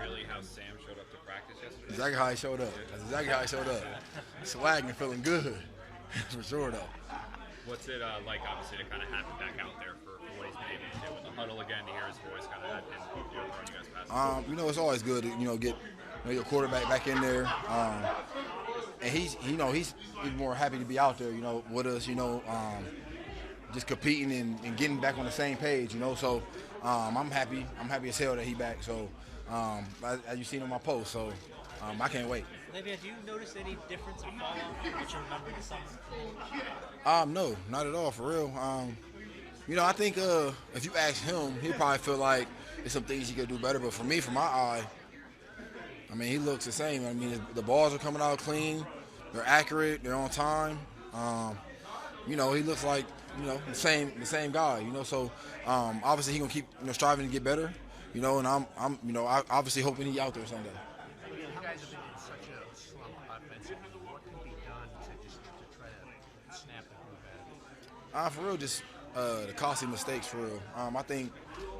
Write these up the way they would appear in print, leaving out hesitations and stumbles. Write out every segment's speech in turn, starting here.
really how Sam showed up to practice yesterday? Exactly how he showed up. That's exactly how he showed up. Swagging and feeling good, for sure though. What's it like, obviously, to kind of have him back out there for what he's been able to do in the huddle again, to hear his voice kind of and throwing you guys passes? It's always good to get your quarterback back in there, and he's more happy to be out there, with us, just competing and getting back on the same page, So I'm happy. I'm happy as hell that he back. So as you seen on my post, so I can't wait. Olivia, do you notice any difference or fall off that you remember this summer? No, not at all, for real. I think if you ask him, he'll probably feel like there's some things he could do better. But for me, from my eye, I mean, he looks the same. I mean, the balls are coming out clean. They're accurate. They're on time. He looks like the same guy. So obviously he gonna keep striving to get better. And I obviously hoping he out there Sunday. You guys have been in such a slump offensively. What can be done to try to snap the group out of it? For real, just the costly mistakes, for real. I think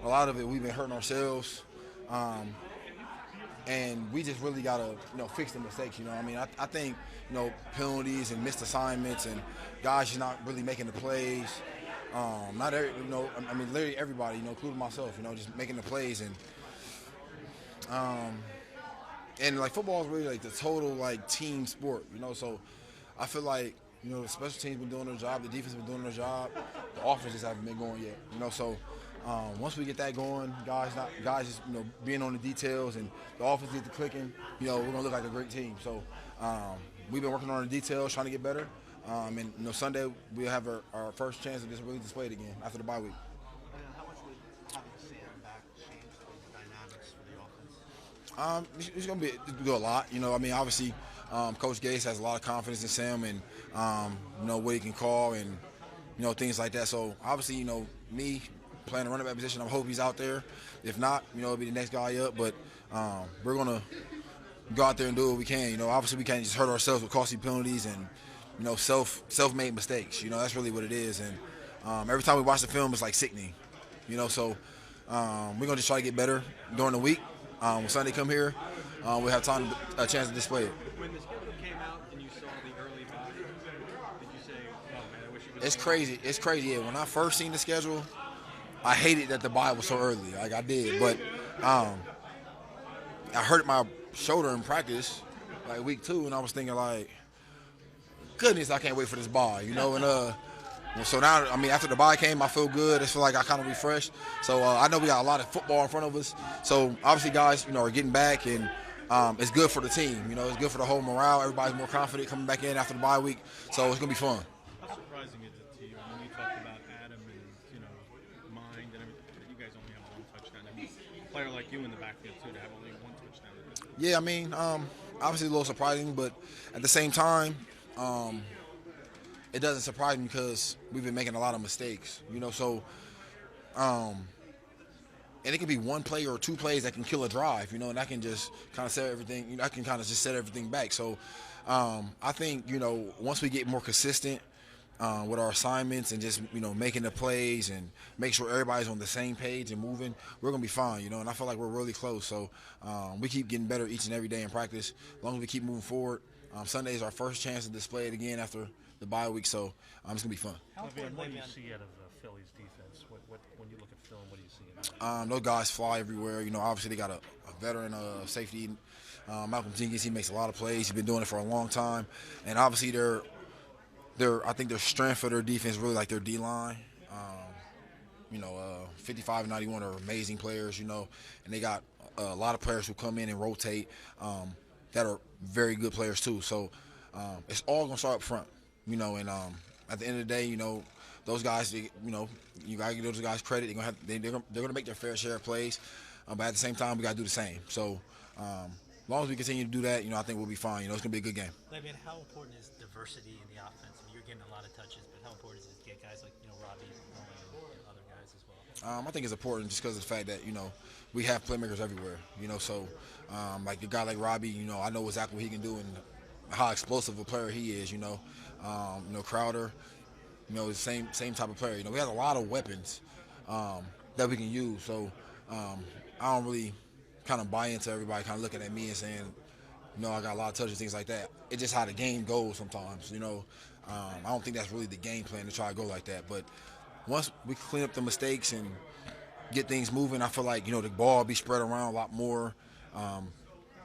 a lot of it we've been hurting ourselves, and we just really gotta fix the mistakes. I think penalties and missed assignments and guys just not really making the plays. Not every, literally everybody, including myself, just making the plays and like football is really like the total like team sport, So I feel like the special teams been doing their job, the defense been doing their job, the offense just haven't been going yet, So once we get that going, guys just being on the details and the offense gets to clicking, we're gonna look like a great team. So we've been working on the details, trying to get better. And Sunday we'll have our first chance to just really display it again after the bye week. How much would having Sam back change the dynamics for the offense? It's going to do a lot. Obviously, Coach Gase has a lot of confidence in Sam and, what he can call and, things like that. So, obviously, me playing the running back position, I hope he's out there. If not, it'll be the next guy up. But we're going to go out there and do what we can. Obviously, we can't just hurt ourselves with costly penalties and, self-made mistakes. That's really what it is. And every time we watch the film, it's like sickening. So we're going to just try to get better during the week. When Sunday come here, we'll have a chance to display it. When the schedule came out and you saw the early bye, did you say, "Oh man, I wish you could"? It's crazy. It's crazy. Yeah. When I first seen the schedule, I hated that the bye was so early. Like I did, but I hurt my shoulder in practice, like week 2, and I was thinking like, goodness, I can't wait for this bye. And so now, after the bye came, I feel good. I feel like I kind of refreshed. So I know we got a lot of football in front of us. So obviously, guys, are getting back, and it's good for the team. It's good for the whole morale. Everybody's more confident coming back in after the bye week. So it's gonna be fun. How surprising is it to you when you talked about Adam and Mind and everything? You guys only have one touchdown. I mean, a player like you in the backfield too to have only one touchdown. Yeah, obviously a little surprising, but at the same time, it doesn't surprise me because we've been making a lot of mistakes, So, and it can be one play or 2 plays that can kill a drive, and that can just kind of set everything. I can kind of just set everything back. So, I think once we get more consistent with our assignments and just making the plays and make sure everybody's on the same page and moving, we're gonna be fine. And I feel like we're really close. So, we keep getting better each and every day in practice. As long as we keep moving forward, Sunday is our first chance to display it again after the bye week, so it's gonna be fun. What do you see out of Philly's defense? When you look at film, what do you see? Those guys fly everywhere. Obviously they got a veteran safety, Malcolm Jenkins. He makes a lot of plays. He's been doing it for a long time, and obviously I think their strength for their defense is really like their D line. 55 and 91 are amazing players. And they got a lot of players who come in and rotate that are very good players too. So it's all gonna start up front. And at the end of the day, those guys, you gotta give those guys credit. They're gonna make their fair share of plays, but at the same time, we gotta do the same. So, as long as we continue to do that, I think we'll be fine. It's gonna be a good game. How important is diversity in the offense? You're getting a lot of touches, but how important is it to get guys like Robbie and other guys as well? I think it's important just because of the fact that we have playmakers everywhere. So like a guy like Robbie, I know exactly what he can do and how explosive a player he is. Crowder, the same type of player. We have a lot of weapons that we can use. So I don't really kind of buy into everybody kind of looking at me and saying, you know, I got a lot of touches, things like that. It's just how the game goes sometimes, you know. I don't think that's really the game plan to try to go like that. But once we clean up the mistakes and get things moving, I feel like, you know, the ball will be spread around a lot more,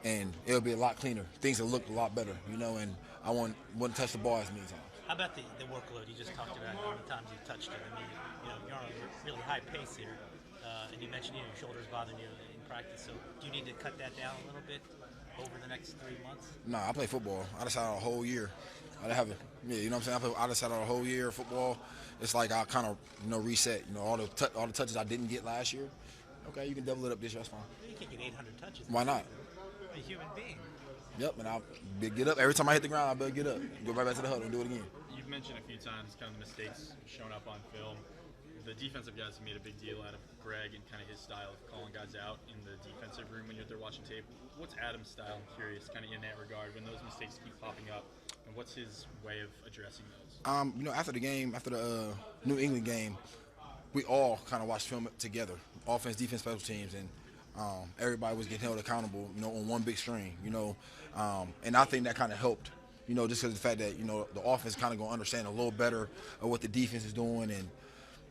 and it'll be a lot cleaner. Things will look a lot better, you know, and I wouldn't touch the ball as many times. How about the workload? You just talked about how many times you touched it. I mean, you know, you're on a really high pace here, and you mentioned, you know, your shoulders bothering you in practice. So do you need to cut that down a little bit over the next 3 months? No, I play football. I decided a whole year. I have it. Yeah, you know what I'm saying. I decided a whole year of football. It's like I kind of, you know, reset. You know, all the touches I didn't get last year. Okay, you can double it up this year. That's fine. You can't get 800 touches. Why not? You're a human being. Yep, and I'll get up. Every time I hit the ground, I better get up. Go right back to the huddle and do it again. You've mentioned a few times kind of the mistakes showing up on film. The defensive guys have made a big deal out of Greg and kind of his style of calling guys out in the defensive room when you're there watching tape. What's Adam's style? I'm curious, kind of in that regard, when those mistakes keep popping up, and what's his way of addressing those? You know, after the game, after the New England game, we all kind of watched film together, offense, defense, special teams, and everybody was getting held accountable, you know, on one big string, you know, and I think that kind of helped, you know, just because of the fact that, you know, the offense kind of going to understand a little better of what the defense is doing, and,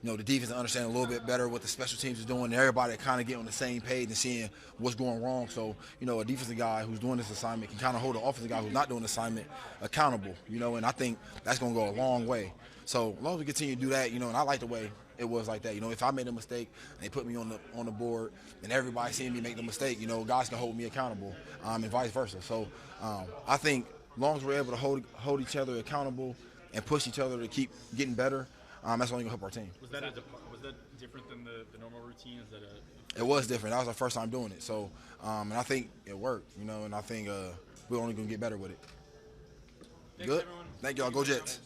you know, the defense understand a little bit better what the special teams is doing, and everybody kind of get on the same page and seeing what's going wrong. So, you know, a defensive guy who's doing this assignment can kind of hold the offensive guy who's not doing the assignment accountable, you know, and I think that's going to go a long way. So as long as we continue to do that, you know, and I like the way it was like that. You know, if I made a mistake and they put me on the board and everybody seeing me make the mistake, you know, guys can hold me accountable, and vice versa. So I think as long as we're able to hold each other accountable and push each other to keep getting better, that's only going to help our team. Was that different than the normal routine? Is that It was different. That was our first time doing it. So, and I think it worked, you know, and I think we're only going to get better with it. Thanks, Good. everyone. Thank y'all. Go Jets.